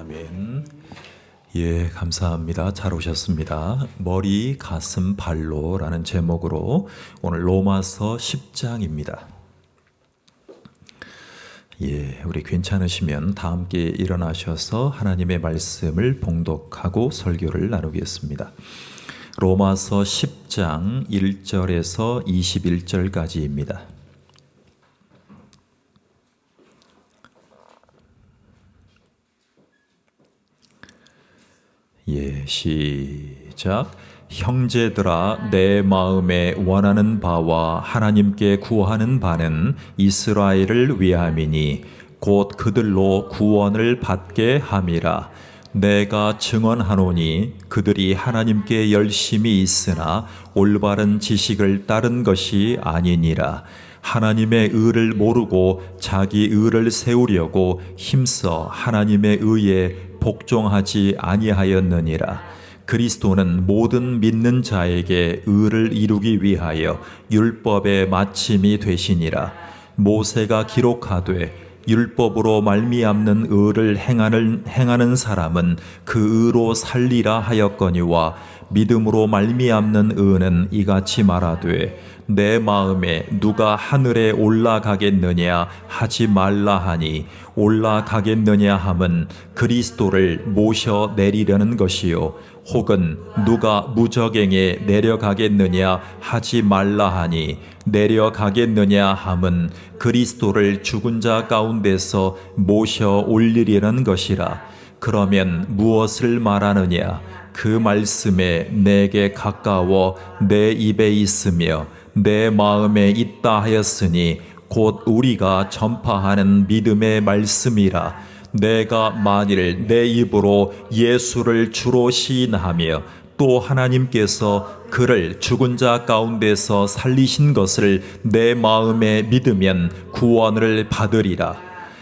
아멘. 예, 감사합니다. 잘 오셨습니다. 머리, 가슴, 발로라는 제목으로 오늘 로마서 10장입니다. 예, 우리 괜찮으시면 다 함께 일어나셔서 하나님의 말씀을 봉독하고 설교를 나누겠습니다. 로마서 10장 1절에서 21절까지입니다. 예, 시작. 형제들아, 내 마음에 원하는 바와 하나님께 구하는 바는 이스라엘을 위함이니 곧 그들로 구원을 받게 함이라. 내가 증언하노니 그들이 하나님께 열심히 있으나 올바른 지식을 따른 것이 아니니라. 하나님의 의를 모르고 자기 의를 세우려고 힘써 하나님의 의에 복종하지 아니하였느니라. 그리스도는 모든 믿는 자에게 의를 이루기 위하여 율법의 마침이 되시니라. 모세가 기록하되 율법으로 말미암는 의를 행하는 사람은 그 의로 살리라 하였거니와 믿음으로 말미암는 의는 이같이 말하되 내 마음에 누가 하늘에 올라가겠느냐 하지 말라 하니 올라가겠느냐 함은 그리스도를 모셔 내리려는 것이요 혹은 누가 무저갱에 내려가겠느냐 하지 말라 하니 내려가겠느냐 함은 그리스도를 죽은 자 가운데서 모셔 올리려는 것이라. 그러면 무엇을 말하느냐? 그 말씀에 내게 가까워 내 입에 있으며 내 마음에 있다 하였으니 곧 우리가 전파하는 믿음의 말씀이라. 내가 만일 내 입으로 예수를 주로 시인하며 또 하나님께서 그를 죽은 자 가운데서 살리신 것을 내 마음에 믿으면 구원을 받으리라.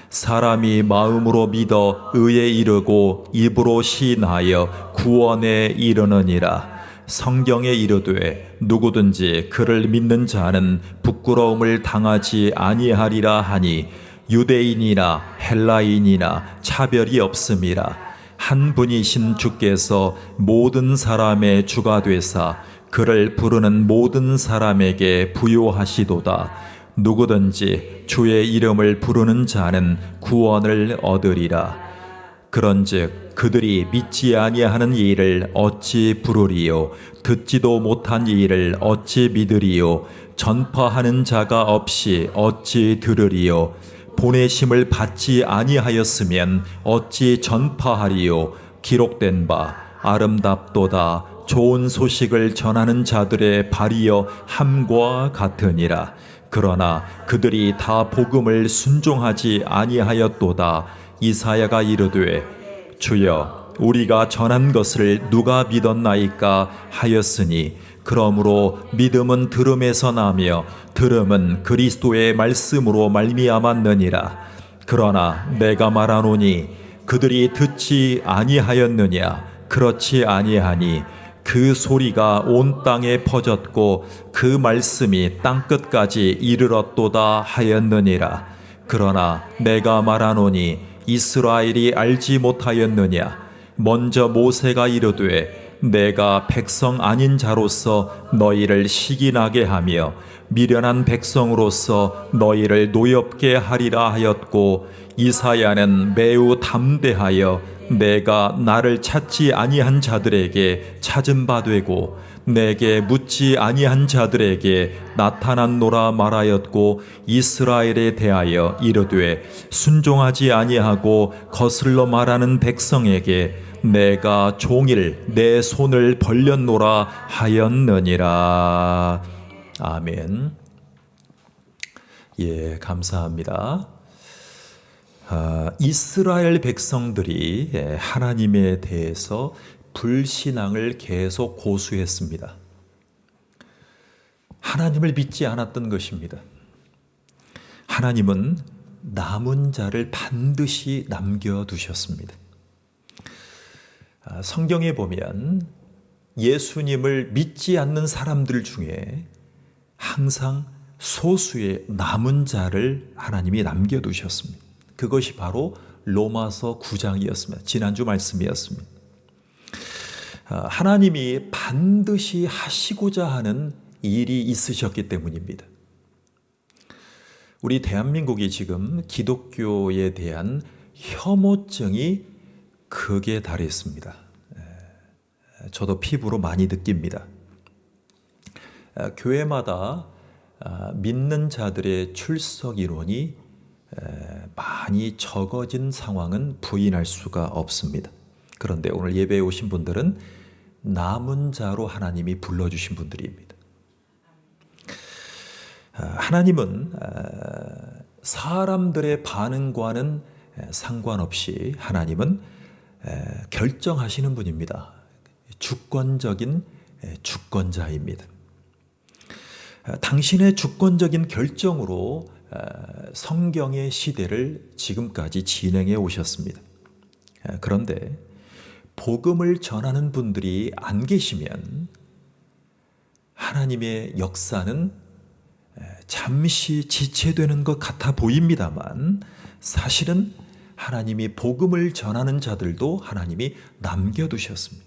사람이 마음으로 믿어 의에 이르고 입으로 시인하여 구원에 이르느니라. 성경에 이르되 누구든지 그를 믿는 자는 부끄러움을 당하지 아니하리라 하니 유대인이나 헬라인이나 차별이 없음이라. 한 분이신 주께서 모든 사람의 주가 되사 그를 부르는 모든 사람에게 부요하시도다. 누구든지 주의 이름을 부르는 자는 구원을 얻으리라. 그런즉 그들이 믿지 아니하는 일을 어찌 부르리요? 듣지도 못한 일을 어찌 믿으리요? 전파하는 자가 없이 어찌 들으리요? 보내심을 받지 아니하였으면 어찌 전파하리요? 기록된 바 아름답도다. 좋은 소식을 전하는 자들의 발이여 함과 같으니라. 그러나 그들이 다 복음을 순종하지 아니하였도다. 이사야가 이르되 주여 우리가 전한 것을 누가 믿었나이까 하였으니 그러므로 믿음은 들음에서 나며 들음은 그리스도의 말씀으로 말미암았느니라. 그러나 내가 말하노니 그들이 듣지 아니하였느냐? 그렇지 아니하니 그 소리가 온 땅에 퍼졌고 그 말씀이 땅끝까지 이르렀도다 하였느니라. 그러나 내가 말하노니 이스라엘이 알지 못하였느냐? 먼저 모세가 이르되 내가 백성 아닌 자로서 너희를 시기나게 하며 미련한 백성으로서 너희를 노엽게 하리라 하였고 이사야는 매우 담대하여 내가 나를 찾지 아니한 자들에게 찾은 바 되고 내게 묻지 아니한 자들에게 나타났노라 말하였고 이스라엘에 대하여 이르되 순종하지 아니하고 거슬러 말하는 백성에게 내가 종일 내 손을 벌렸노라 하였느니라. 아멘. 예, 감사합니다. 이스라엘 백성들이 하나님에 대해서 불신앙을 계속 고수했습니다. 하나님을 믿지 않았던 것입니다. 하나님은 남은 자를 반드시 남겨두셨습니다. 성경에 보면 예수님을 믿지 않는 사람들 중에 항상 소수의 남은 자를 하나님이 남겨두셨습니다. 그것이 바로 로마서 9장이었습니다. 지난주 말씀이었습니다. 하나님이 반드시 하시고자 하는 일이 있으셨기 때문입니다. 우리 대한민국이 지금 기독교에 대한 혐오증이 극에 달했습니다. 저도 피부로 많이 느낍니다. 교회마다 믿는 자들의 출석 인원이 많이 적어진 상황은 부인할 수가 없습니다. 그런데 오늘 예배에 오신 분들은 남은 자로 하나님이 불러주신 분들입니다. 하나님은 사람들의 반응과는 상관없이 하나님은 결정하시는 분입니다. 주권적인 주권자입니다. 당신의 주권적인 결정으로 성경의 시대를 지금까지 진행해 오셨습니다. 그런데 복음을 전하는 분들이 안 계시면 하나님의 역사는 잠시 지체되는 것 같아 보입니다만 사실은 하나님이 복음을 전하는 자들도 하나님이 남겨두셨습니다.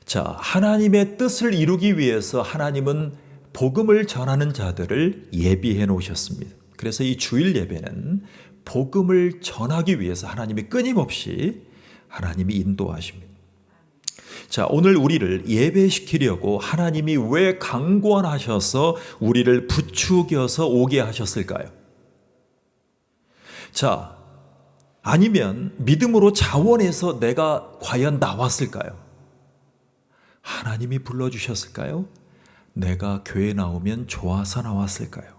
자, 하나님의 뜻을 이루기 위해서 하나님은 복음을 전하는 자들을 예비해 놓으셨습니다. 그래서 이 주일 예배는 복음을 전하기 위해서 하나님이 끊임없이 하나님이 인도하십니다. 자, 오늘 우리를 예배시키려고 하나님이 왜 강권하셔서 우리를 부추겨서 오게 하셨을까요? 자, 아니면 믿음으로 자원해서 내가 과연 나왔을까요? 하나님이 불러주셨을까요? 내가 교회 나오면 좋아서 나왔을까요?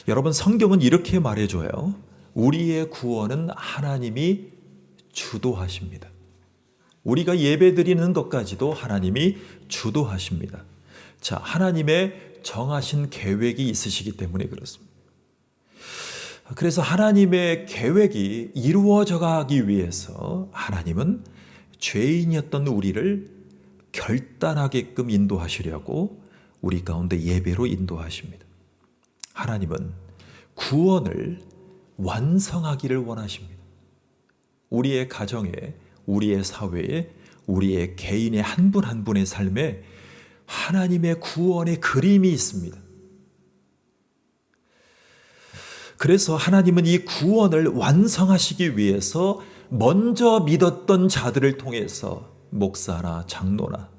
여러분, 성경은 이렇게 말해줘요. 우리의 구원은 하나님이 주도하십니다. 우리가 예배드리는 것까지도 하나님이 주도하십니다. 자, 하나님의 정하신 계획이 있으시기 때문에 그렇습니다. 그래서 하나님의 계획이 이루어져 가기 위해서 하나님은 죄인이었던 우리를 결단하게끔 인도하시려고 우리 가운데 예배로 인도하십니다. 하나님은 구원을 완성하기를 원하십니다. 우리의 가정에, 우리의 사회에, 우리의 개인의 한 분 한 분의 삶에 하나님의 구원의 그림이 있습니다. 그래서 하나님은 이 구원을 완성하시기 위해서 먼저 믿었던 자들을 통해서 목사나 장로나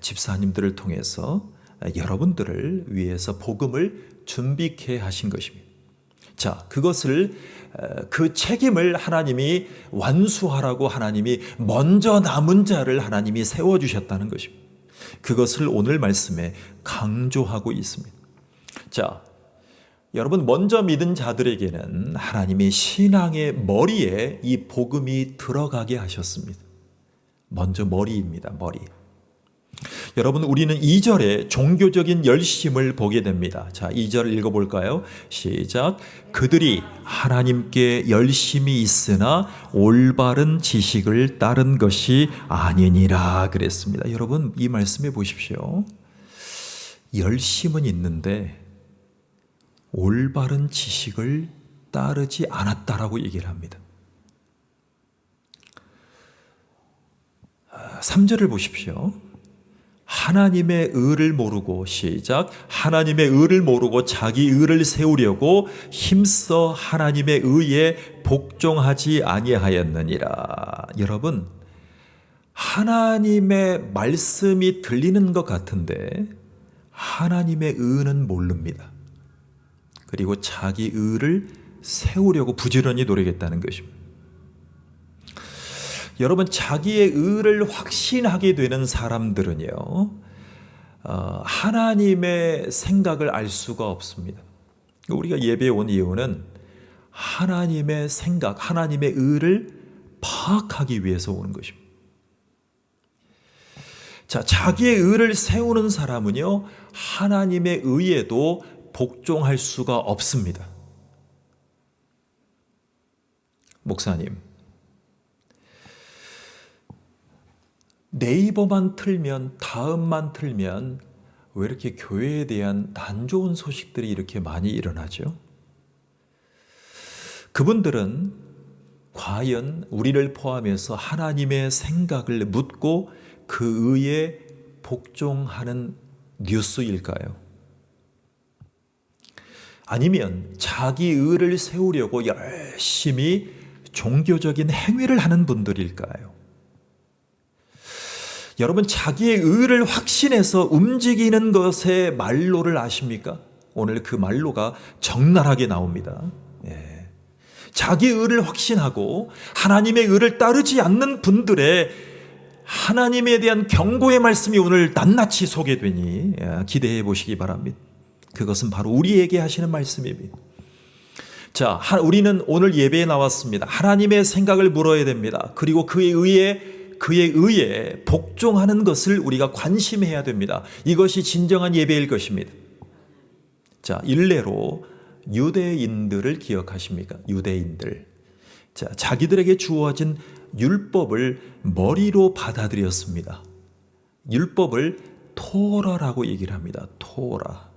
집사님들을 통해서 여러분들을 위해서 복음을 준비케 하신 것입니다. 자, 그것을 그 책임을 하나님이 완수하라고 하나님이 먼저 남은 자를 하나님이 세워주셨다는 것입니다. 그것을 오늘 말씀에 강조하고 있습니다. 자, 여러분, 먼저 믿은 자들에게는 하나님이 신앙의 머리에 이 복음이 들어가게 하셨습니다. 먼저 머리입니다. 머리. 여러분, 우리는 2절에 종교적인 열심을 보게 됩니다. 자, 2절 읽어볼까요? 시작. 그들이 하나님께 열심이 있으나 올바른 지식을 따른 것이 아니니라 그랬습니다. 여러분, 이 말씀해 보십시오. 열심은 있는데 올바른 지식을 따르지 않았다라고 얘기를 합니다. 3절을 보십시오. 하나님의 의를 모르고 시작. 하나님의 의를 모르고 자기 의를 세우려고 힘써 하나님의 의에 복종하지 아니하였느니라. 여러분, 하나님의 말씀이 들리는 것 같은데 하나님의 의는 모릅니다. 그리고 자기 의를 세우려고 부지런히 노력했다는 것입니다. 여러분, 자기의 의를 확신하게 되는 사람들은요, 하나님의 생각을 알 수가 없습니다. 우리가 예배에 온 이유는 하나님의 생각, 하나님의 의를 파악하기 위해서 오는 것입니다. 자, 자기의 의를 세우는 사람은요, 하나님의 의에도 복종할 수가 없습니다. 목사님, 네이버만 틀면, 다음만 틀면 왜 이렇게 교회에 대한 안 좋은 소식들이 이렇게 많이 일어나죠? 그분들은 과연 우리를 포함해서 하나님의 생각을 묻고 그 의에 복종하는 뉴스일까요? 아니면 자기 의를 세우려고 열심히 종교적인 행위를 하는 분들일까요? 여러분, 자기의 의를 확신해서 움직이는 것의 말로를 아십니까? 오늘 그 말로가 적나라하게 나옵니다. 예. 자기 의를 확신하고 하나님의 의를 따르지 않는 분들의 하나님에 대한 경고의 말씀이 오늘 낱낱이 소개되니 기대해 보시기 바랍니다. 그것은 바로 우리에게 하시는 말씀입니다. 자, 우리는 오늘 예배에 나왔습니다. 하나님의 생각을 물어야 됩니다. 그리고 그의 의에 복종하는 것을 우리가 관심해야 됩니다. 이것이 진정한 예배일 것입니다. 자, 일례로 유대인들을 기억하십니까? 유대인들. 자, 자기들에게 주어진 율법을 머리로 받아들였습니다. 율법을 토라라고 얘기를 합니다. 토라.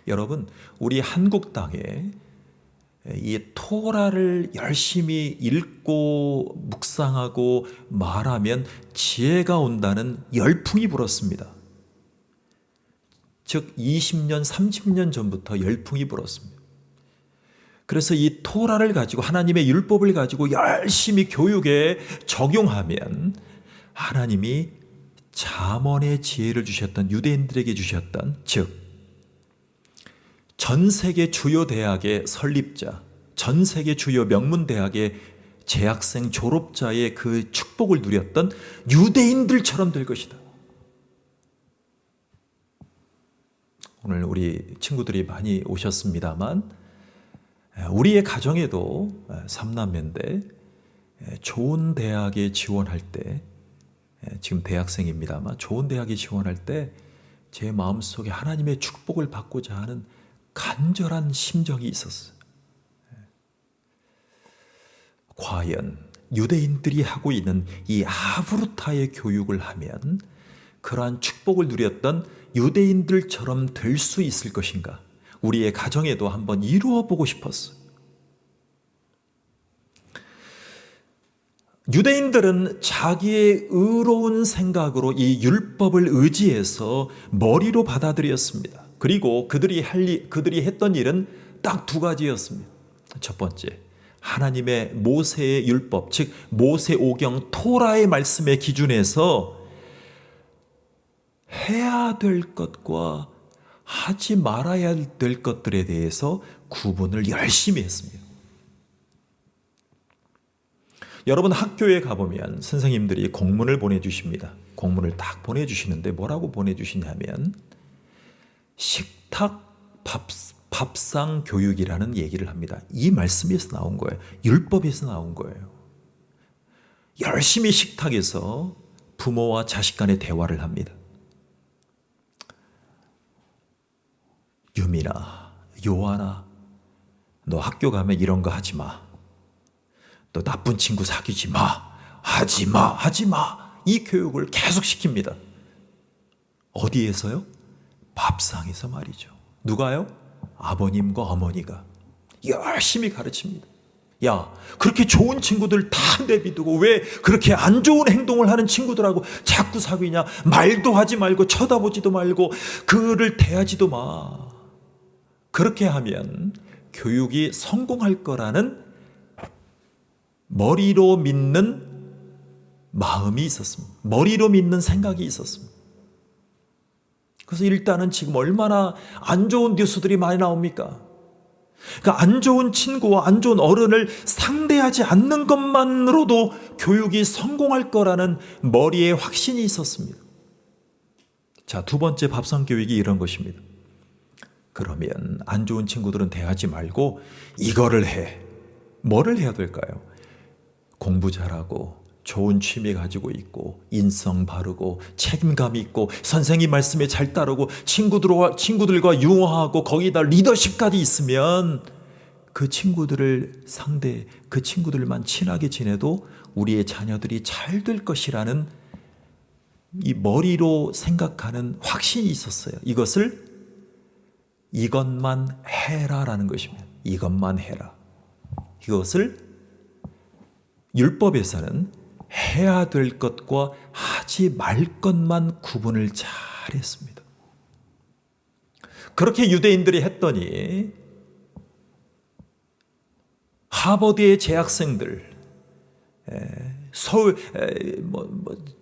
여러분, 우리 한국 땅에 이 토라를 열심히 읽고 묵상하고 말하면 지혜가 온다는 열풍이 불었습니다. 즉 20년, 30년 전부터 열풍이 불었습니다. 그래서 이 토라를 가지고 하나님의 율법을 가지고 열심히 교육에 적용하면 하나님이 잠언의 지혜를 주셨던 유대인들에게 주셨던, 즉 전 세계 주요 대학의 설립자, 전 세계 주요 명문 대학의 재학생 졸업자의 그 축복을 누렸던 유대인들처럼 될 것이다. 오늘 우리 친구들이 많이 오셨습니다만 우리의 가정에도 삼남매인데 좋은 대학에 지원할 때, 지금 대학생입니다만 좋은 대학에 지원할 때 제 마음속에 하나님의 축복을 받고자 하는 간절한 심정이 있었어요. 과연 유대인들이 하고 있는 이 아브루타의 교육을 하면 그러한 축복을 누렸던 유대인들처럼 될 수 있을 것인가? 우리의 가정에도 한번 이루어 보고 싶었어요. 유대인들은 자기의 의로운 생각으로 이 율법을 의지해서 머리로 받아들였습니다. 그리고 그들이 했던 일은 딱 두 가지였습니다. 첫 번째, 하나님의 모세의 율법, 즉 모세오경 토라의 말씀에 기준해서 해야 될 것과 하지 말아야 될 것들에 대해서 구분을 열심히 했습니다. 여러분, 학교에 가보면 선생님들이 공문을 보내주십니다. 공문을 딱 보내주시는데 뭐라고 보내주시냐면 식탁 밥상 교육이라는 얘기를 합니다. 이 말씀에서 나온 거예요. 율법에서 나온 거예요. 열심히 식탁에서 부모와 자식 간의 대화를 합니다. 유민아, 요한아, 너 학교 가면 이런 거 하지 마. 너 나쁜 친구 사귀지 마. 하지 마. 하지 마. 이 교육을 계속 시킵니다. 어디에서요? 밥상에서 말이죠. 누가요? 아버님과 어머니가 열심히 가르칩니다. 야, 그렇게 좋은 친구들 다 내비두고 왜 그렇게 안 좋은 행동을 하는 친구들하고 자꾸 사귀냐? 말도 하지 말고 쳐다보지도 말고 그를 대하지도 마. 그렇게 하면 교육이 성공할 거라는 머리로 믿는 마음이 있었습니다. 머리로 믿는 생각이 있었습니다. 그래서 일단은 지금 얼마나 안 좋은 뉴스들이 많이 나옵니까? 그러니까 안 좋은 친구와 안 좋은 어른을 상대하지 않는 것만으로도 교육이 성공할 거라는 머리에 확신이 있었습니다. 자, 두 번째 밥상 교육이 이런 것입니다. 그러면 안 좋은 친구들은 대하지 말고 이거를 해. 뭐를 해야 될까요? 공부 잘하고 좋은 취미 가지고 있고 인성 바르고 책임감 있고 선생님 말씀에 잘 따르고 친구들과 융화하고 거기다 리더십까지 있으면 그 친구들만 친하게 지내도 우리의 자녀들이 잘 될 것이라는 이 머리로 생각하는 확신이 있었어요. 이것만 해라라는 것입니다. 이것만 해라. 이것을 율법에서는 해야 될 것과 하지 말 것만 구분을 잘 했습니다. 그렇게 유대인들이 했더니 하버드의 재학생들, 서울,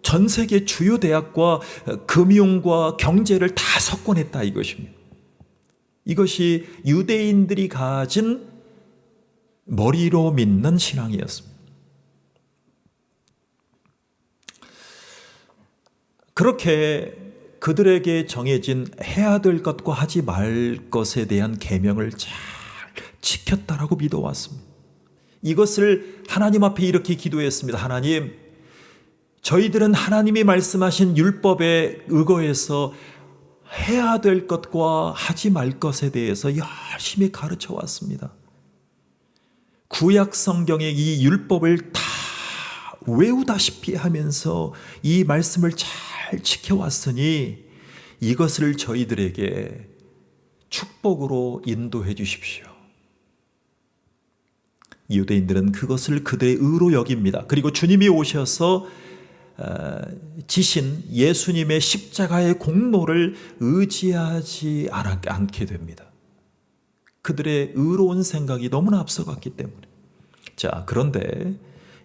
전 세계 주요 대학과 금융과 경제를 다 석권했다 이것입니다. 이것이 유대인들이 가진 머리로 믿는 신앙이었습니다. 그렇게 그들에게 정해진 해야 될 것과 하지 말 것에 대한 계명을 잘 지켰다라고 믿어왔습니다. 이것을 하나님 앞에 이렇게 기도했습니다. 하나님, 저희들은 하나님이 말씀하신 율법에 의거해서 해야 될 것과 하지 말 것에 대해서 열심히 가르쳐 왔습니다. 구약 성경의 이 율법을 다 외우다시피 하면서 이 말씀을 잘 지켜왔으니 이것을 저희들에게 축복으로 인도해 주십시오. 유대인들은 그것을 그들의 의로 여깁니다. 그리고 주님이 오셔서 지신 예수님의 십자가의 공로를 의지하지 않게 됩니다. 그들의 의로운 생각이 너무나 앞서갔기 때문에. 자, 그런데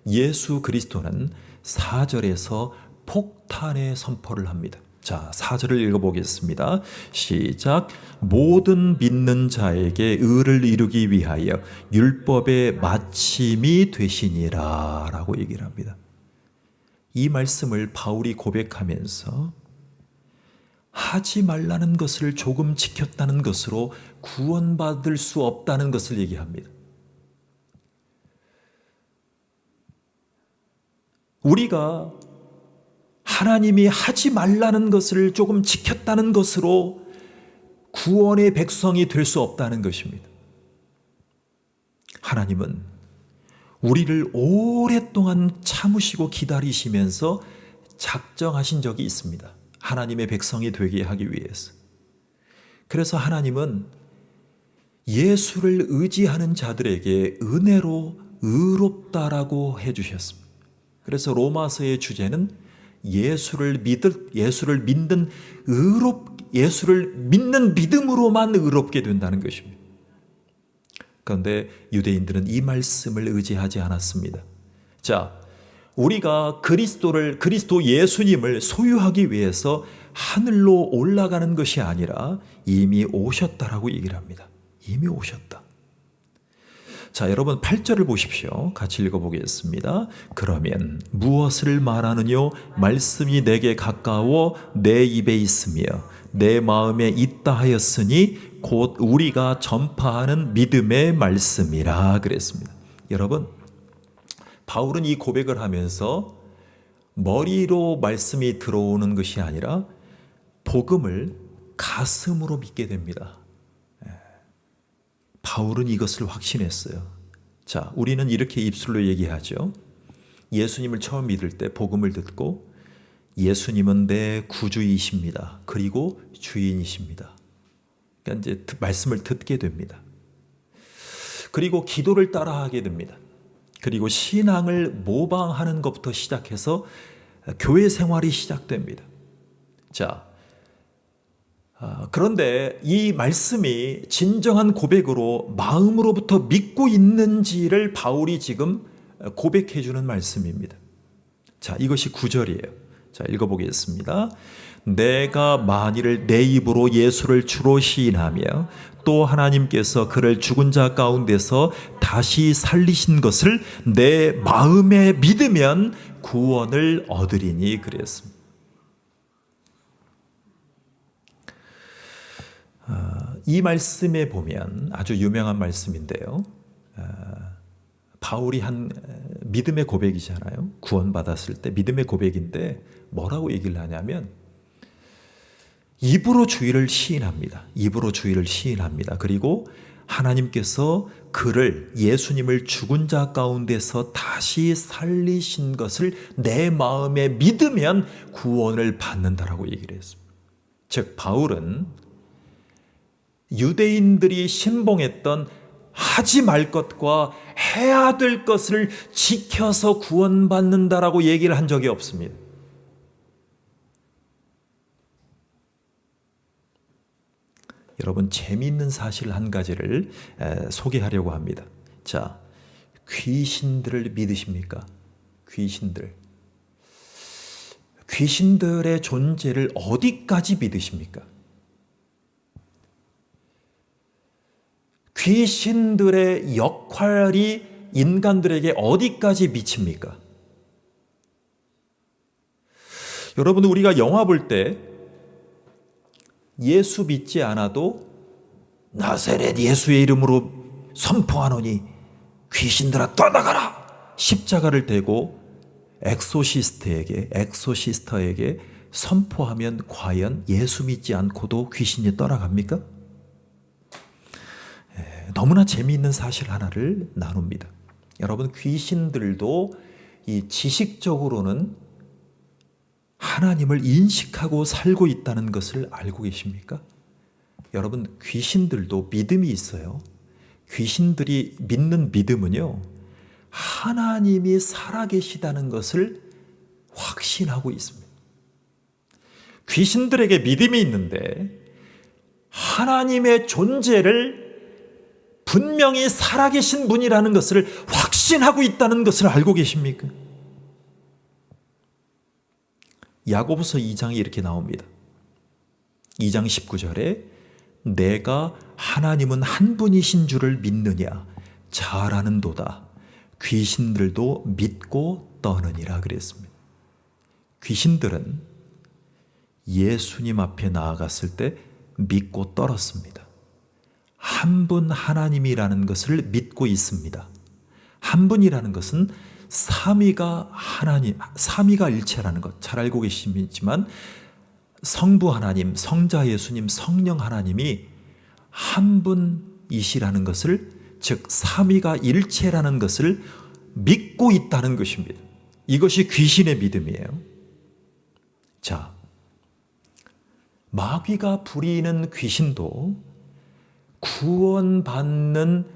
예수 그리스도는 4절에서 폭탄의 선포를 합니다. 자, 4절을 읽어보겠습니다. 시작. 모든 믿는 자에게 의를 이루기 위하여 율법의 마침이 되시니라 라고 얘기를 합니다. 이 말씀을 바울이 고백하면서 하지 말라는 것을 조금 지켰다는 것으로 구원받을 수 없다는 것을 얘기합니다. 우리가 하나님이 하지 말라는 것을 조금 지켰다는 것으로 구원의 백성이 될 수 없다는 것입니다. 하나님은 우리를 오랫동안 참으시고 기다리시면서 작정하신 적이 있습니다. 하나님의 백성이 되게 하기 위해서. 그래서 하나님은 예수를 의지하는 자들에게 은혜로 의롭다라고 해주셨습니다. 그래서 로마서의 주제는 예수를 믿는 믿음으로만 의롭게 된다는 것입니다. 그런데 유대인들은 이 말씀을 의지하지 않았습니다. 자, 우리가 그리스도 예수님을 소유하기 위해서 하늘로 올라가는 것이 아니라 이미 오셨다라고 얘기를 합니다. 이미 오셨다. 자, 여러분 8절을 보십시오. 같이 읽어보겠습니다. 그러면 무엇을 말하느뇨? 말씀이 내게 가까워 내 입에 있으며 내 마음에 있다 하였으니 곧 우리가 전파하는 믿음의 말씀이라 그랬습니다. 여러분, 바울은 이 고백을 하면서 머리로 말씀이 들어오는 것이 아니라 복음을 가슴으로 믿게 됩니다. 바울은 이것을 확신했어요. 자, 우리는 이렇게 입술로 얘기하죠. 예수님을 처음 믿을 때 복음을 듣고 예수님은 내 구주이십니다. 그리고 주인이십니다. 그러니까 이제 말씀을 듣게 됩니다. 그리고 기도를 따라하게 됩니다. 그리고 신앙을 모방하는 것부터 시작해서 교회 생활이 시작됩니다. 자, 그런데 이 말씀이 진정한 고백으로 마음으로부터 믿고 있는지를 바울이 지금 고백해 주는 말씀입니다. 자, 이것이 9절이에요. 자, 읽어보겠습니다. 내가 만일 내 입으로 예수를 주로 시인하며 또 하나님께서 그를 죽은 자 가운데서 다시 살리신 것을 내 마음에 믿으면 구원을 얻으리니 그랬습니다. 이 말씀에 보면 아주 유명한 말씀인데요. 바울이 한 믿음의 고백이잖아요. 구원받았을 때 믿음의 고백인데 뭐라고 얘기를 하냐면 입으로 주의를 시인합니다. 입으로 주의를 시인합니다. 그리고 하나님께서 그를 예수님을 죽은 자 가운데서 다시 살리신 것을 내 마음에 믿으면 구원을 받는다라고 얘기를 했습니다. 즉 바울은 유대인들이 신봉했던 하지 말 것과 해야 될 것을 지켜서 구원받는다라고 얘기를 한 적이 없습니다. 여러분, 재미있는 사실 한 가지를 소개하려고 합니다. 자, 귀신들을 믿으십니까? 귀신들의 존재를 어디까지 믿으십니까? 귀신들의 역할이 인간들에게 어디까지 미칩니까? 여러분, 우리가 영화 볼 때 예수 믿지 않아도 나사렛 예수의 이름으로 선포하노니 귀신들아 떠나가라! 십자가를 대고 엑소시스터에게 선포하면 과연 예수 믿지 않고도 귀신이 떠나갑니까? 너무나 재미있는 사실 하나를 나눕니다. 여러분, 귀신들도 이 지식적으로는 하나님을 인식하고 살고 있다는 것을 알고 계십니까? 여러분, 귀신들도 믿음이 있어요. 귀신들이 믿는 믿음은요, 하나님이 살아계시다는 것을 확신하고 있습니다. 귀신들에게 믿음이 있는데 하나님의 존재를 분명히 살아계신 분이라는 것을 확신하고 있다는 것을 알고 계십니까? 야고보서 2장에 이렇게 나옵니다. 2장 19절에 내가 하나님은 한 분이신 줄을 믿느냐 잘 아는도다. 귀신들도 믿고 떠느니라 그랬습니다. 귀신들은 예수님 앞에 나아갔을 때 믿고 떨었습니다. 한 분 하나님이라는 것을 믿고 있습니다. 한 분이라는 것은 삼위가 일체라는 것 잘 알고 계시지만 성부 하나님, 성자 예수님, 성령 하나님이 한 분이시라는 것을, 즉 삼위가 일체라는 것을 믿고 있다는 것입니다. 이것이 귀신의 믿음이에요. 자, 마귀가 부리는 귀신도 구원받는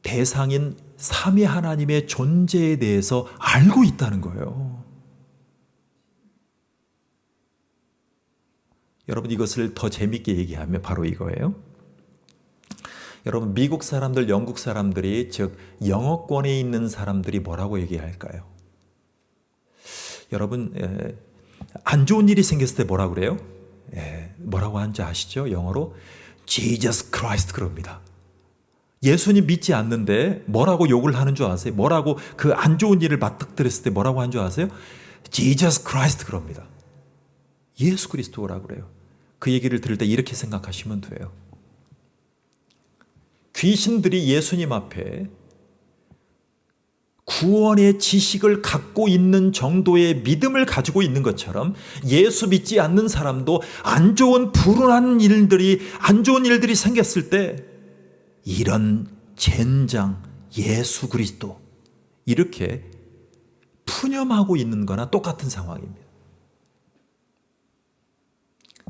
대상인 삼위 하나님의 존재에 대해서 알고 있다는 거예요. 여러분, 이것을 더 재밌게 얘기하면 바로 이거예요. 여러분, 미국 사람들, 영국 사람들이, 즉 영어권에 있는 사람들이 뭐라고 얘기할까요? 여러분, 안 좋은 일이 생겼을 때 뭐라고 그래요? 뭐라고 하는지 아시죠? 영어로 Jesus Christ 그럽니다. 예수님 믿지 않는데 뭐라고 욕을 하는 줄 아세요? 뭐라고 그 안 좋은 일을 맞닥뜨렸을 때 뭐라고 하는 줄 아세요? Jesus Christ 그럽니다. 예수 그리스도라고 그래요. 그 얘기를 들을 때 이렇게 생각하시면 돼요. 귀신들이 예수님 앞에 구원의 지식을 갖고 있는 정도의 믿음을 가지고 있는 것처럼 예수 믿지 않는 사람도 안 좋은 불운한 일들이, 안 좋은 일들이 생겼을 때 이런 젠장 예수 그리스도 이렇게 푸념하고 있는 거나 똑같은 상황입니다.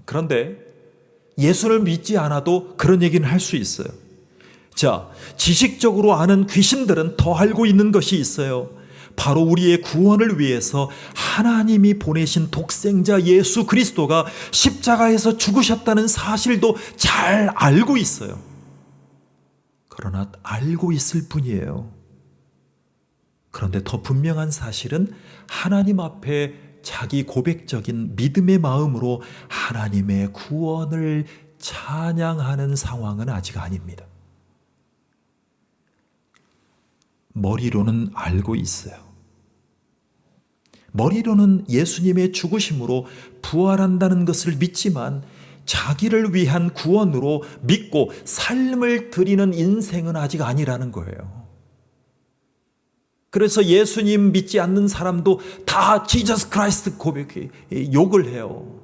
그런데 예수를 믿지 않아도 그런 얘기는 할 수 있어요. 자, 지식적으로 아는 귀신들은 더 알고 있는 것이 있어요. 바로 우리의 구원을 위해서 하나님이 보내신 독생자 예수 그리스도가 십자가에서 죽으셨다는 사실도 잘 알고 있어요. 그러나 알고 있을 뿐이에요. 그런데 더 분명한 사실은 하나님 앞에 자기 고백적인 믿음의 마음으로 하나님의 구원을 찬양하는 상황은 아직 아닙니다. 머리로는 알고 있어요. 머리로는 예수님의 죽으심으로 부활한다는 것을 믿지만 자기를 위한 구원으로 믿고 삶을 드리는 인생은 아직 아니라는 거예요. 그래서 예수님 믿지 않는 사람도 다 지저스 크라이스트 고백해 욕을 해요.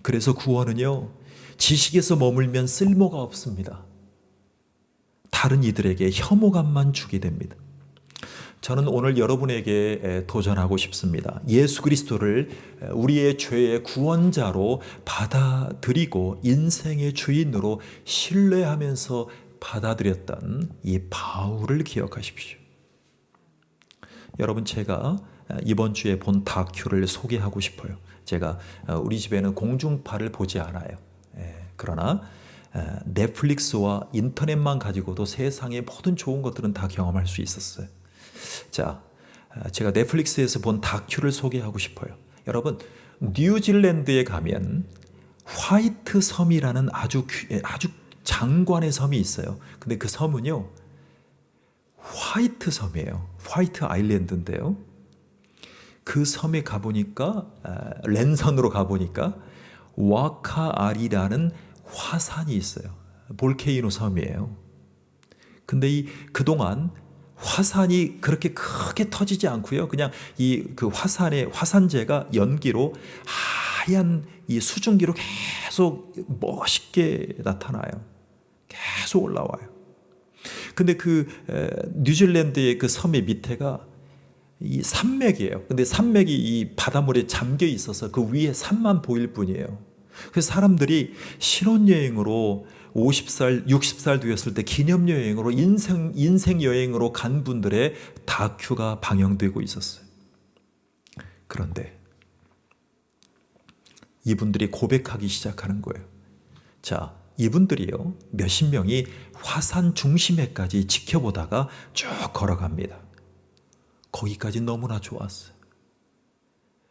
그래서 구원은요, 지식에서 머물면 쓸모가 없습니다. 다른 이들에게 혐오감만 주게 됩니다. 저는 오늘 여러분에게 도전하고 싶습니다. 예수 그리스도를 우리의 죄의 구원자로 받아들이고 인생의 주인으로 신뢰하면서 받아들였던 이 바울을 기억하십시오. 여러분, 제가 이번 주에 본 다큐를 소개하고 싶어요. 제가 우리 집에는 공중파를 보지 않아요. 그러나 넷플릭스와 인터넷만 가지고도 세상의 모든 좋은 것들은 다 경험할 수 있었어요. 자, 제가 넷플릭스에서 본 다큐를 소개하고 싶어요. 여러분, 뉴질랜드에 가면 화이트 섬이라는 아주 장관의 섬이 있어요. 근데 그 섬은요, 화이트 섬이에요. 화이트 아일랜드인데요. 그 섬에 가보니까, 랜선으로 가보니까 와카알이라는 화산이 있어요. 볼케이노 섬이에요. 근데 그동안 화산이 그렇게 크게 터지지 않고요. 그냥 그 화산의 화산재가 연기로 하얀 이 수증기로 계속 멋있게 나타나요. 계속 올라와요. 근데 그 뉴질랜드의 그 섬의 밑에가 이 산맥이에요. 근데 산맥이 이 바닷물에 잠겨 있어서 그 위에 산만 보일 뿐이에요. 그래서 사람들이 신혼여행으로 50살, 60살 되었을 때 기념여행으로 인생 여행으로 간 분들의 다큐가 방영되고 있었어요. 그런데 이분들이 고백하기 시작하는 거예요. 자, 이분들이요, 몇십 명이 화산 중심에까지 지켜보다가 쭉 걸어갑니다. 거기까지 너무나 좋았어요.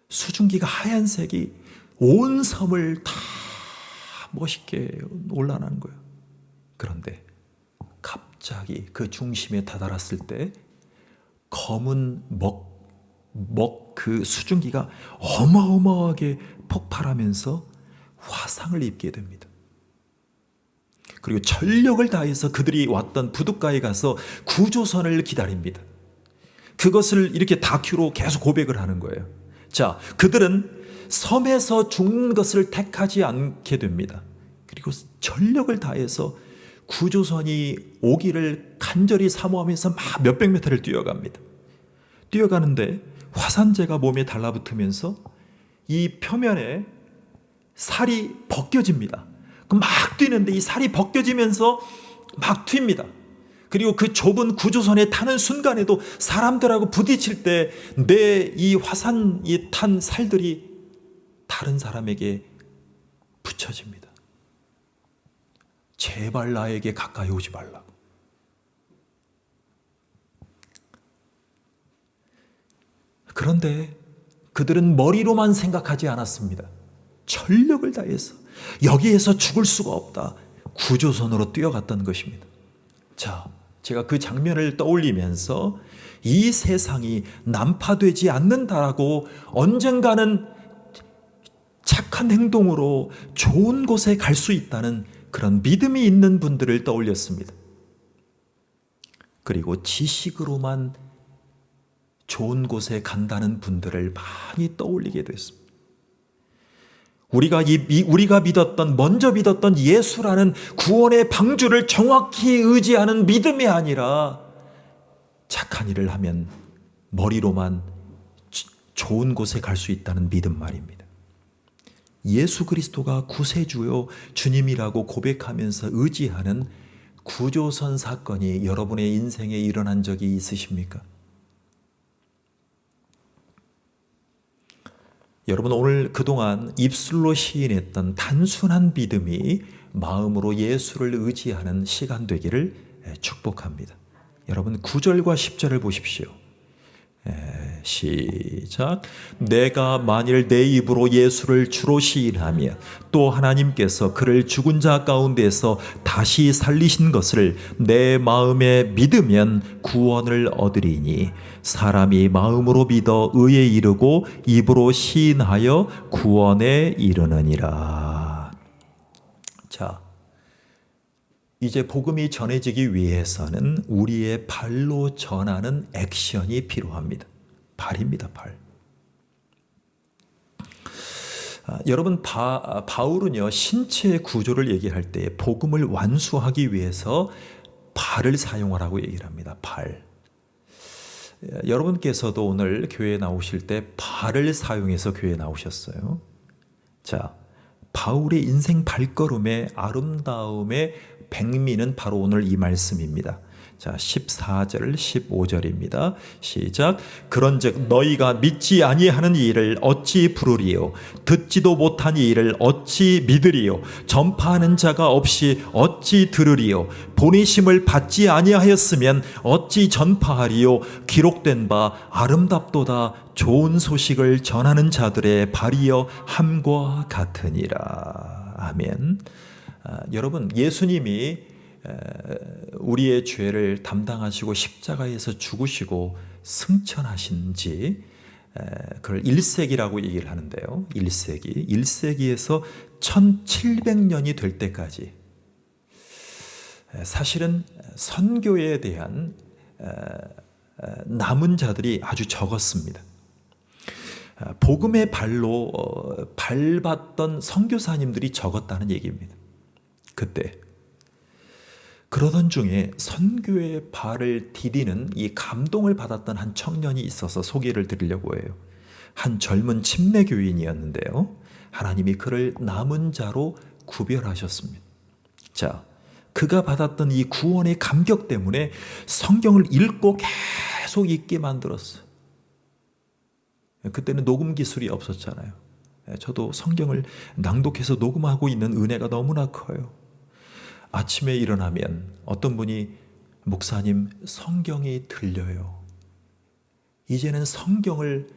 수증기가 하얀색이 온 섬을 다 멋있게 올라가는 거예요. 그런데 갑자기 그 중심에 다다랐을 때 검은 그 수증기가 어마어마하게 폭발하면서 화상을 입게 됩니다. 그리고 전력을 다해서 그들이 왔던 부둣가에 가서 구조선을 기다립니다. 그것을 이렇게 다큐로 계속 고백을 하는 거예요. 자, 그들은 섬에서 죽는 것을 택하지 않게 됩니다. 그리고 전력을 다해서 구조선이 오기를 간절히 사모하면서 막 몇백 미터를 뛰어갑니다. 뛰어가는데 화산재가 몸에 달라붙으면서 이 표면에 살이 벗겨집니다. 막 뛰는데 이 살이 벗겨지면서 막 튑니다. 그리고 그 좁은 구조선에 타는 순간에도 사람들하고 부딪힐 때 내 이 화산이 탄 살들이 다른 사람에게 붙여집니다. 제발 나에게 가까이 오지 말라. 그런데 그들은 머리로만 생각하지 않았습니다. 전력을 다해서 여기에서 죽을 수가 없다. 구조선으로 뛰어갔던 것입니다. 자, 제가 그 장면을 떠올리면서 이 세상이 난파되지 않는다라고 언젠가는 착한 행동으로 좋은 곳에 갈 수 있다는 그런 믿음이 있는 분들을 떠올렸습니다. 그리고 지식으로만 좋은 곳에 간다는 분들을 많이 떠올리게 됐습니다. 우리가 믿었던, 먼저 믿었던 예수라는 구원의 방주를 정확히 의지하는 믿음이 아니라 착한 일을 하면 머리로만 좋은 곳에 갈 수 있다는 믿음 말입니다. 예수 그리스도가 구세주요 주님이라고 고백하면서 의지하는 구조선 사건이 여러분의 인생에 일어난 적이 있으십니까? 여러분, 오늘 그동안 입술로 시인했던 단순한 믿음이 마음으로 예수를 의지하는 시간 되기를 축복합니다. 여러분, 9절과 10절을 보십시오. 시작. 내가 만일 내 입으로 예수를 주로 시인하며 또 하나님께서 그를 죽은 자 가운데서 다시 살리신 것을 내 마음에 믿으면 구원을 얻으리니 사람이 마음으로 믿어 의에 이르고 입으로 시인하여 구원에 이르느니라. 자, 이제 복음이 전해지기 위해서는 우리의 발로 전하는 액션이 필요합니다. 발입니다, 발. 여러분, 바울은요, 신체의 구조를 얘기할 때 복음을 완수하기 위해서 발을 사용하라고 얘기를 합니다. 발. 여러분께서도 오늘 교회에 나오실 때 발을 사용해서 교회에 나오셨어요. 자, 바울의 인생 발걸음의 아름다움의 백미는 바로 오늘 이 말씀입니다. 자, 14절 15절입니다. 시작. 그런즉 너희가 믿지 아니하는 이 일을 어찌 부르리요? 듣지도 못한 이 일을 어찌 믿으리요? 전파하는 자가 없이 어찌 들으리요? 보내심을 받지 아니하였으면 어찌 전파하리요? 기록된 바 아름답도다 좋은 소식을 전하는 자들의 발이여 함과 같으니라. 아멘. 여러분, 예수님이 우리의 죄를 담당하시고 십자가에서 죽으시고 승천하신지 그걸 1세기라고 얘기를 하는데요. 1세기에서 1700년이 될 때까지 사실은 선교에 대한 남은 자들이 아주 적었습니다. 복음의 발로 밟았던 선교사님들이 적었다는 얘기입니다. 그때 그러던 중에 선교의 발을 디디는 이 감동을 받았던 한 청년이 있어서 소개를 드리려고 해요. 한 젊은 침례교인이었는데요. 하나님이 그를 남은 자로 구별하셨습니다. 자, 그가 받았던 이 구원의 감격 때문에 성경을 읽고 계속 읽게 만들었어요. 그때는 녹음 기술이 없었잖아요. 저도 성경을 낭독해서 녹음하고 있는 은혜가 너무나 커요. 아침에 일어나면 어떤 분이 목사님 성경이 들려요. 이제는 성경을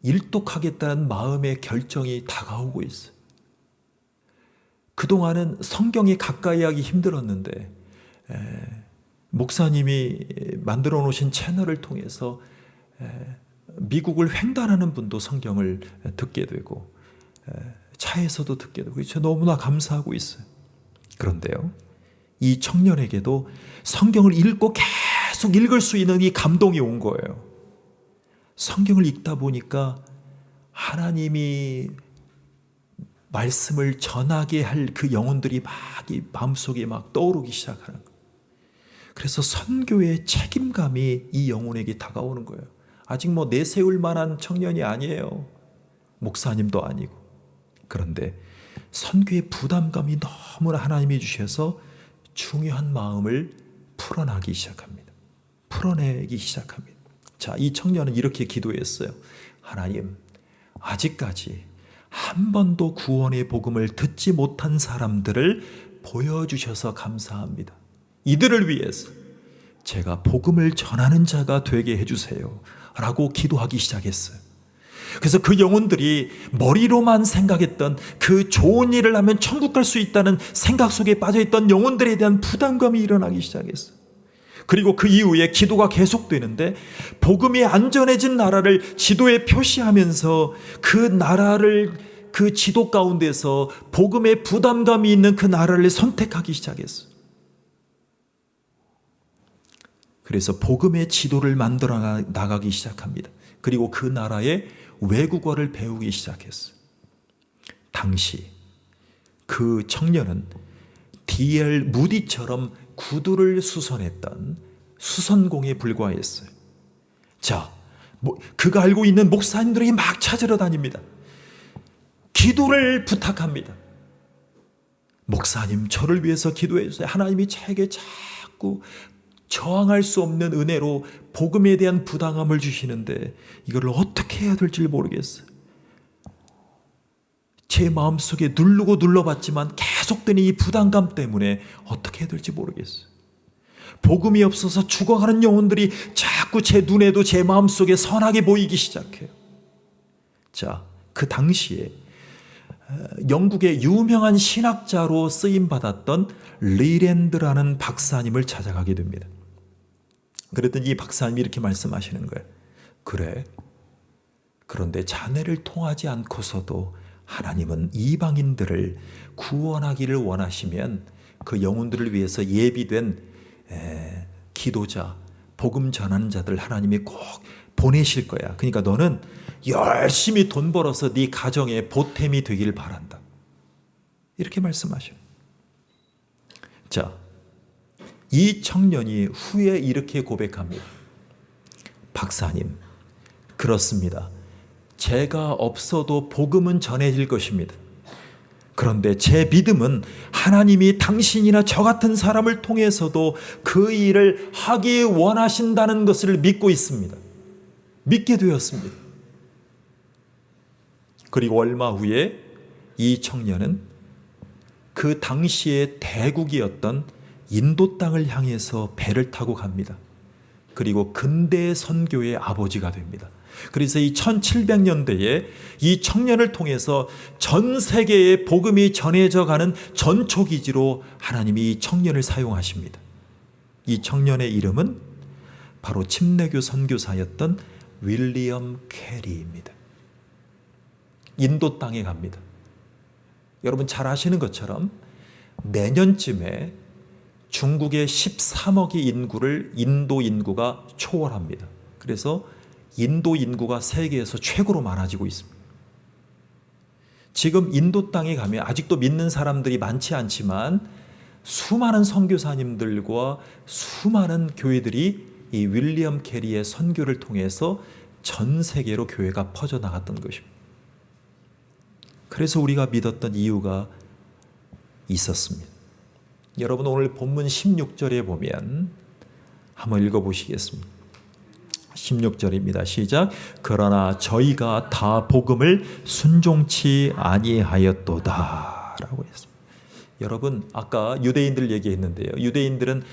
일독하겠다는 마음의 결정이 다가오고 있어요. 그동안은 성경이 가까이 하기 힘들었는데 목사님이 만들어 놓으신 채널을 통해서 미국을 횡단하는 분도 성경을 듣게 되고 차에서도 듣게 되고 저 너무나 감사하고 있어요. 그런데요, 이 청년에게도 성경을 읽고 계속 읽을 수 있는 이 감동이 온 거예요. 성경을 읽다 보니까 하나님이 말씀을 전하게 할 그 영혼들이 막 이 마음속에 막 떠오르기 시작하는 거예요. 그래서 선교의 책임감이 이 영혼에게 다가오는 거예요. 아직 뭐 내세울 만한 청년이 아니에요. 목사님도 아니고. 그런데 선교의 부담감이 너무나 하나님이 주셔서 중요한 마음을 풀어내기 시작합니다. 자, 이 청년은 이렇게 기도했어요. 하나님, 아직까지 한 번도 구원의 복음을 듣지 못한 사람들을 보여주셔서 감사합니다. 이들을 위해서 제가 복음을 전하는 자가 되게 해주세요 라고 기도하기 시작했어요. 그래서 그 영혼들이 머리로만 생각했던 그 좋은 일을 하면 천국 갈 수 있다는 생각 속에 빠져있던 영혼들에 대한 부담감이 일어나기 시작했어요. 그리고 그 이후에 기도가 계속되는데 복음이 안전해진 나라를 지도에 표시하면서 그 나라를 그 지도 가운데서 복음의 부담감이 있는 그 나라를 선택하기 시작했어요. 그래서 복음의 지도를 만들어 나가기 시작합니다. 그리고 그 나라의 외국어를 배우기 시작했어요. 당시 그 청년은 D.L. 무디처럼 구두를 수선했던 수선공에 불과했어요. 자, 그가 알고 있는 목사님들이 막 찾으러 다닙니다. 기도를 부탁합니다. 목사님, 저를 위해서 기도해 주세요. 하나님이 저에게 자꾸 저항할 수 없는 은혜로 복음에 대한 부담감을 주시는데 이걸 어떻게 해야 될지 모르겠어요. 제 마음속에 누르고 눌러봤지만 계속되는 이 부담감 때문에 어떻게 해야 될지 모르겠어요. 복음이 없어서 죽어가는 영혼들이 자꾸 제 눈에도 제 마음속에 선하게 보이기 시작해요. 자, 그 당시에 영국의 유명한 신학자로 쓰임받았던 리랜드라는 박사님을 찾아가게 됩니다. 그랬더니 이 박사님이 이렇게 말씀하시는 거예요. 그래, 그런데 자네를 통하지 않고서도 하나님은 이방인들을 구원하기를 원하시면 그 영혼들을 위해서 예비된 기도자, 복음 전하는 자들 하나님이 꼭 보내실 거야. 그러니까 너는 열심히 돈 벌어서 네 가정의 보탬이 되길 바란다. 이렇게 말씀하셔요. 자, 이 청년이 후에 이렇게 고백합니다. 박사님, 그렇습니다. 제가 없어도 복음은 전해질 것입니다. 그런데 제 믿음은 하나님이 당신이나 저 같은 사람을 통해서도 그 일을 하기 원하신다는 것을 믿고 있습니다. 믿게 되었습니다. 그리고 얼마 후에 이 청년은 그 당시의 대국이었던 인도 땅을 향해서 배를 타고 갑니다. 그리고 근대 선교의 아버지가 됩니다. 그래서 이 1700년대에 이 청년을 통해서 전 세계에 복음이 전해져 가는 전초기지로 하나님이 이 청년을 사용하십니다. 이 청년의 이름은 바로 침례교 선교사였던 윌리엄 캐리입니다. 인도 땅에 갑니다. 여러분 잘 아시는 것처럼 내년쯤에 중국의 13억의 인구를 인도 인구가 초월합니다. 그래서 인도 인구가 세계에서 최고로 많아지고 있습니다. 지금 인도 땅에 가면 아직도 믿는 사람들이 많지 않지만 수많은 선교사님들과 수많은 교회들이 이 윌리엄 캐리의 선교를 통해서 전 세계로 교회가 퍼져나갔던 것입니다. 그래서 우리가 믿었던 이유가 있었습니다. 여러분 오늘 본문 16절에 보면 한번 읽어보시겠습니다. 16절입니다. 시작. 그러나 저희가 다 복음을 순종치 아니하였도다 라고 했습니다. 여러분 아까 유대인들 얘기했는데요. 유대인들은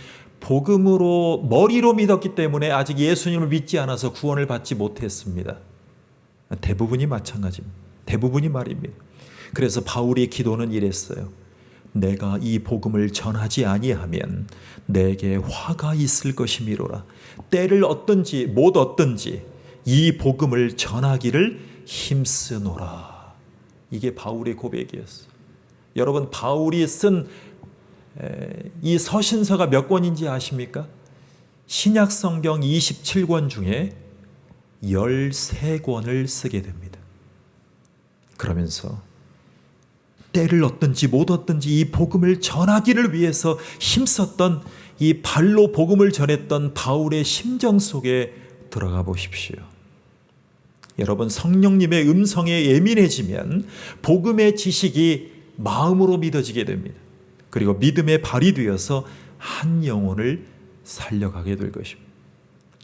복음으로 머리로 믿었기 때문에 아직 예수님을 믿지 않아서 구원을 받지 못했습니다. 대부분이 마찬가지입니다. 대부분이 말입니다. 그래서 바울의 기도는 이랬어요. 내가 이 복음을 전하지 아니하면 내게 화가 있을 것이미로라. 때를 얻든지 못 얻든지 이 복음을 전하기를 힘쓰노라. 이게 바울의 고백이었어요. 여러분 바울이 쓴 이 서신서가 몇 권인지 아십니까? 신약 성경 27권 중에 13권을 쓰게 됩니다. 그러면서 때를 얻든지 못 얻든지 이 복음을 전하기를 위해서 힘썼던 이 발로 복음을 전했던 바울의 심정 속에 들어가 보십시오. 여러분 성령님의 음성에 예민해지면 복음의 지식이 마음으로 믿어지게 됩니다. 그리고 믿음의 발이 되어서 한 영혼을 살려가게 될 것입니다.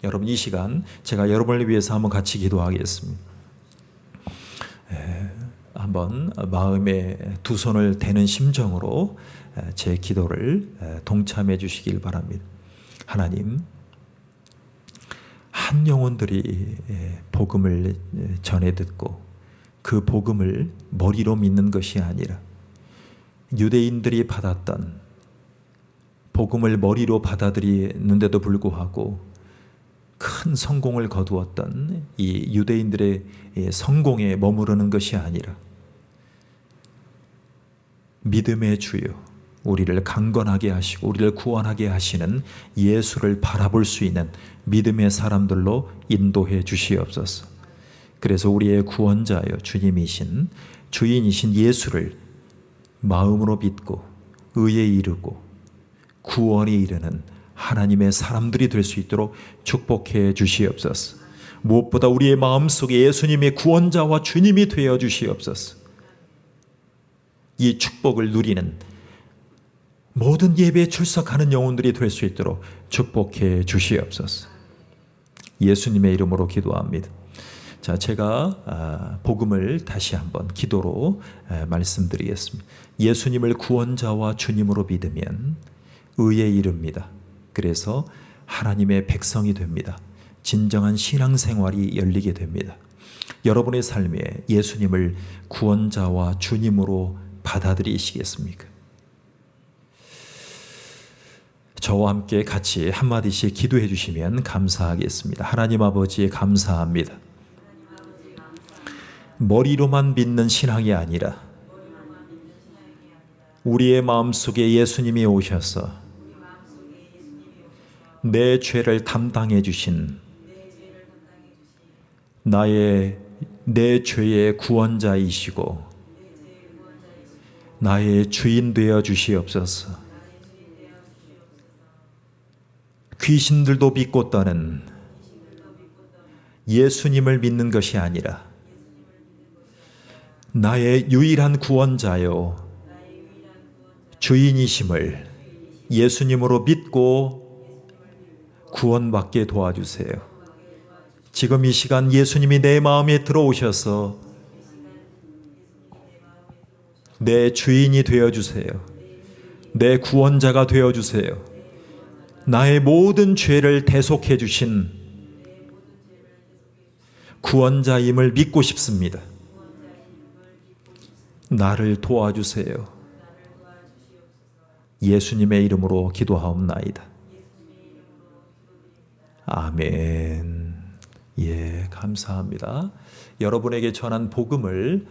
여러분 이 시간 제가 여러분을 위해서 한번 같이 기도하겠습니다. 한번 마음에 두 손을 대는 심정으로 제 기도를 동참해 주시길 바랍니다. 하나님, 한 영혼들이 복음을 전해 듣고 그 복음을 머리로 믿는 것이 아니라 유대인들이 받았던 복음을 머리로 받아들이는데도 불구하고 큰 성공을 거두었던 이 유대인들의 성공에 머무르는 것이 아니라 믿음의 주요, 우리를 강건하게 하시고 우리를 구원하게 하시는 예수를 바라볼 수 있는 믿음의 사람들로 인도해 주시옵소서. 그래서 우리의 구원자여 주님이신 주인이신 예수를 마음으로 믿고 의에 이르고 구원에 이르는 하나님의 사람들이 될 수 있도록 축복해 주시옵소서. 무엇보다 우리의 마음속에 예수님의 구원자와 주님이 되어 주시옵소서. 이 축복을 누리는 모든 예배에 출석하는 영혼들이 될 수 있도록 축복해 주시옵소서. 예수님의 이름으로 기도합니다. 자, 제가 복음을 다시 한번 기도로 말씀드리겠습니다. 예수님을 구원자와 주님으로 믿으면 의에 이릅니다. 그래서 하나님의 백성이 됩니다. 진정한 신앙생활이 열리게 됩니다. 여러분의 삶에 예수님을 구원자와 주님으로 받아들이시겠습니까? 저와 함께 같이 한마디씩 기도해 주시면 감사하겠습니다. 하나님 아버지 감사합니다. 머리로만 믿는 신앙이 아니라 우리의 마음속에 예수님이 오셔서 내 죄를 담당해 주신 내 죄의 구원자이시고 나의 주인 되어 주시옵소서. 귀신들도 믿고 떠는 예수님을 믿는 것이 아니라 나의 유일한 구원자요 주인이심을 예수님으로 믿고 구원받게 도와주세요. 지금 이 시간 예수님이 내 마음에 들어오셔서 내 주인이 되어주세요. 내 구원자가 되어주세요. 나의 모든 죄를 대속해 주신 구원자임을 믿고 싶습니다. 나를 도와주세요. 예수님의 이름으로 기도하옵나이다. 아멘. 예, 감사합니다. 여러분에게 전한 복음을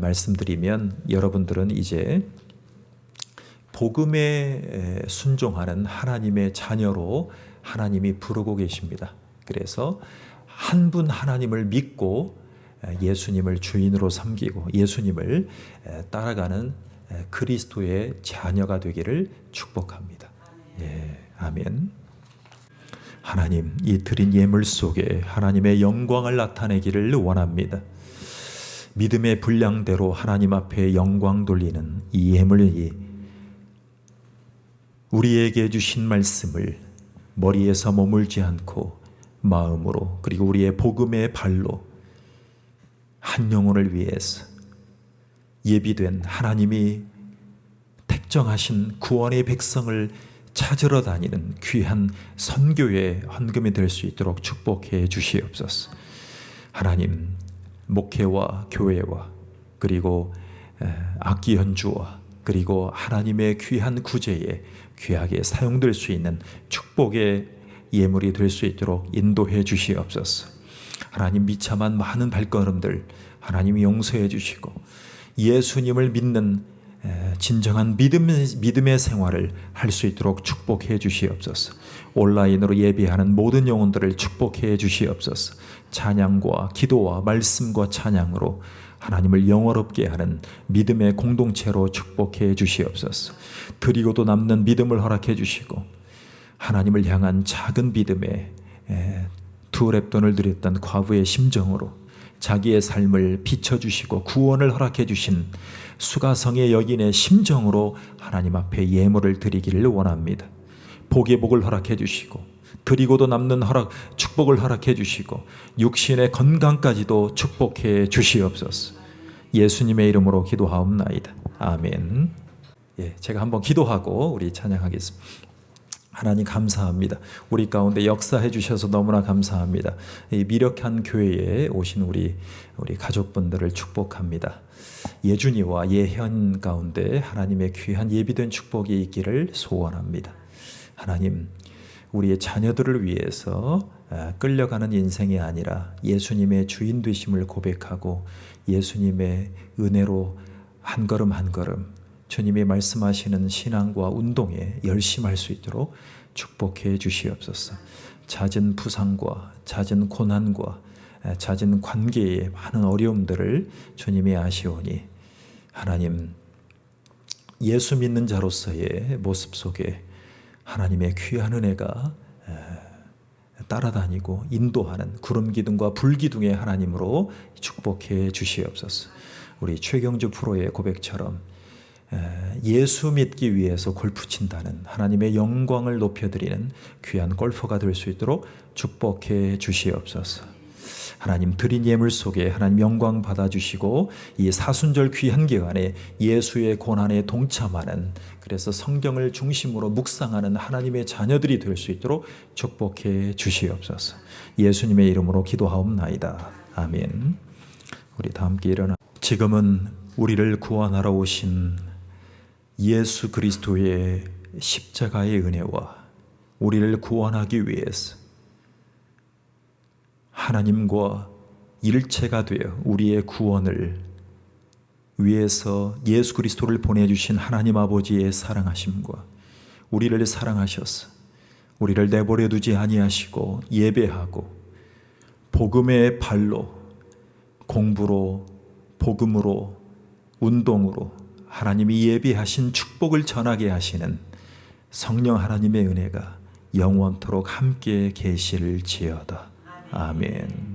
말씀드리면 여러분들은 이제 복음에 순종하는 하나님의 자녀로 하나님이 부르고 계십니다. 그래서 한 분 하나님을 믿고 예수님을 주인으로 섬기고 예수님을 따라가는 그리스도의 자녀가 되기를 축복합니다. 예, 아멘. 하나님, 이 드린 예물 속에 하나님의 영광을 나타내기를 원합니다. 믿음의 분량대로 하나님 앞에 영광 돌리는 이 예물이 우리에게 주신 말씀을 머리에서 머물지 않고 마음으로 그리고 우리의 복음의 발로 한 영혼을 위해서 예비된 하나님이 택정하신 구원의 백성을 찾으러 다니는 귀한 선교의 헌금이 될 수 있도록 축복해 주시옵소서. 하나님, 목회와 교회와 그리고 악기 연주와 그리고 하나님의 귀한 구제에 귀하게 사용될 수 있는 축복의 예물이 될 수 있도록 인도해 주시옵소서. 하나님, 비참한 많은 발걸음들 하나님이 용서해 주시고 예수님을 믿는 진정한 믿음의 생활을 할 수 있도록 축복해 주시옵소서. 온라인으로 예배하는 모든 영혼들을 축복해 주시옵소서. 찬양과 기도와 말씀과 찬양으로 하나님을 영화롭게 하는 믿음의 공동체로 축복해 주시옵소서. 드리고도 남는 믿음을 허락해 주시고 하나님을 향한 작은 믿음에 두 렙돈을 드렸던 과부의 심정으로 자기의 삶을 비춰주시고 구원을 허락해 주신 수가성의 여인의 심정으로 하나님 앞에 예물을 드리기를 원합니다. 복의 복을 허락해 주시고 드리고도 남는 축복을 허락해 주시고 육신의 건강까지도 축복해 주시옵소서. 예수님의 이름으로 기도하옵나이다. 아멘. 예, 제가 한번 기도하고 우리 찬양하겠습니다. 하나님 감사합니다. 우리 가운데 역사해 주셔서 너무나 감사합니다. 이 미력한 교회에 오신 우리 가족분들을 축복합니다. 예준이와 예현 가운데 하나님의 귀한 예비된 축복이 있기를 소원합니다. 하나님, 우리의 자녀들을 위해서 끌려가는 인생이 아니라 예수님의 주인 되심을 고백하고 예수님의 은혜로 한 걸음 한 걸음 주님이 말씀하시는 신앙과 운동에 열심할 수 있도록 축복해 주시옵소서. 잦은 부상과 잦은 고난과 잦은 관계의 많은 어려움들을 주님이 아시오니 하나님, 예수 믿는 자로서의 모습 속에 하나님의 귀한 은혜가 따라다니고 인도하는 구름기둥과 불기둥의 하나님으로 축복해 주시옵소서. 우리 최경주 프로의 고백처럼 예수 믿기 위해서 골프 친다는 하나님의 영광을 높여드리는 귀한 골퍼가 될 수 있도록 축복해 주시옵소서. 하나님, 드린 예물 속에 하나님 영광 받아주시고 이 사순절 귀한 기간에 예수의 고난에 동참하는, 그래서 성경을 중심으로 묵상하는 하나님의 자녀들이 될 수 있도록 축복해 주시옵소서. 예수님의 이름으로 기도하옵나이다. 아멘. 우리 다 함께 일어나. 지금은 우리를 구원하러 오신 예수 그리스도의 십자가의 은혜와 우리를 구원하기 위해서 하나님과 일체가 되어 우리의 구원을 위해서 예수 그리스도를 보내주신 하나님 아버지의 사랑하심과 우리를 사랑하셔서 우리를 내버려 두지 아니하시고 예배하고 복음의 발로, 공부로, 복음으로, 운동으로 하나님이 예비하신 축복을 전하게 하시는 성령 하나님의 은혜가 영원토록 함께 계실지어다. 아멘.